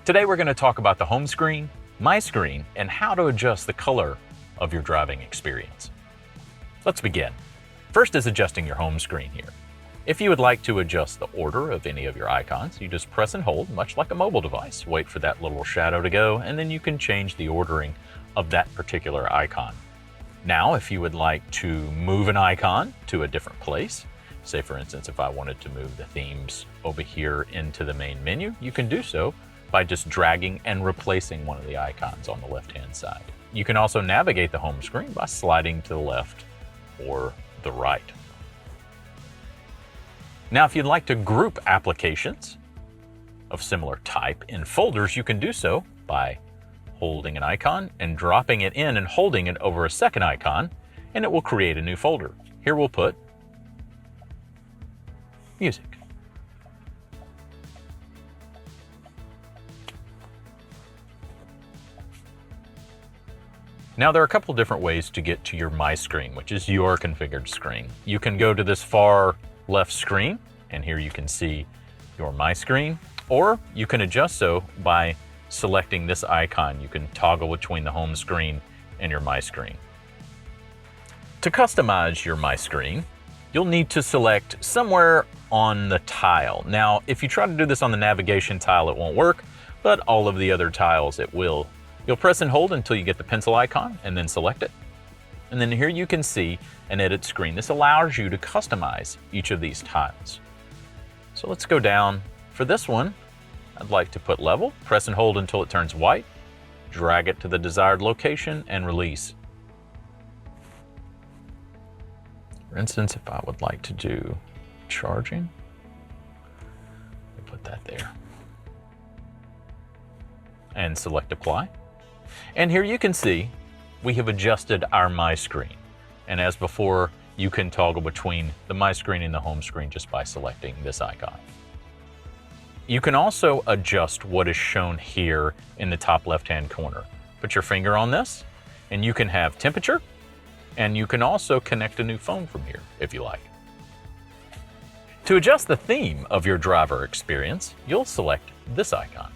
Today we're going to talk about the home screen, my screen, and how to adjust the color of your driving experience. Let's begin. First is adjusting your home screen here. If you would like to adjust the order of any of your icons, you just press and hold, much like a mobile device. Wait for that little shadow to go, and then you can change the ordering of that particular icon. Now, if you would like to move an icon to a different place, say for instance, if I wanted to move the themes over here into the main menu, you can do so by just dragging and replacing one of the icons on the left-hand side. You can also navigate the home screen by sliding to the left or the right. Now, if you'd like to group applications of similar type in folders, you can do so by holding an icon and dropping it in and holding it over a second icon, and it will create a new folder. Here we'll put music. Now, there are a couple different ways to get to your My Screen, which is your configured screen. You can go to this far left screen, and here you can see your My Screen, or you can adjust so by selecting this icon. You can toggle between the home screen and your My Screen. To customize your My Screen, you'll need to select somewhere on the tile. Now, if you try to do this on the navigation tile, it won't work, but all of the other tiles it will. You'll press and hold until you get the pencil icon and then select it. And then here you can see an edit screen. This allows you to customize each of these tiles. So let's go down. For this one, I'd like to put level, press and hold until it turns white, drag it to the desired location and release. For instance, if I would like to do charging, put that there and select apply. And here you can see we have adjusted our My Screen. And as before, you can toggle between the My Screen and the home screen just by selecting this icon. You can also adjust what is shown here in the top left-hand corner. Put your finger on this and you can have temperature, and you can also connect a new phone from here if you like. To adjust the theme of your driver experience, you'll select this icon.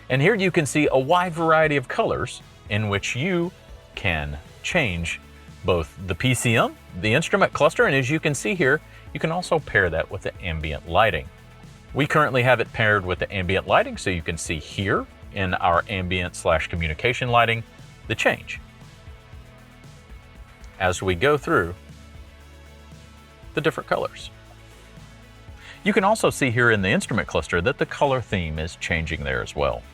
And here you can see a wide variety of colors in which you can change both the PCM, the instrument cluster, and as you can see here, you can also pair that with the ambient lighting. We currently have it paired with the ambient lighting, so you can see here in our ambient/communication lighting, the change as we go through the different colors. You can also see here in the instrument cluster that the color theme is changing there as well.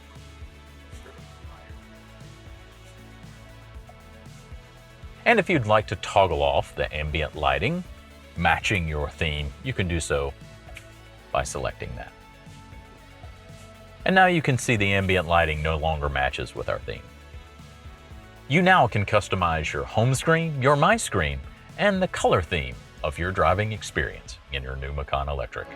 And if you'd like to toggle off the ambient lighting matching your theme, you can do so by selecting that. And now you can see the ambient lighting no longer matches with our theme. You now can customize your home screen, your My Screen, and the color theme of your driving experience in your new Macan Electric.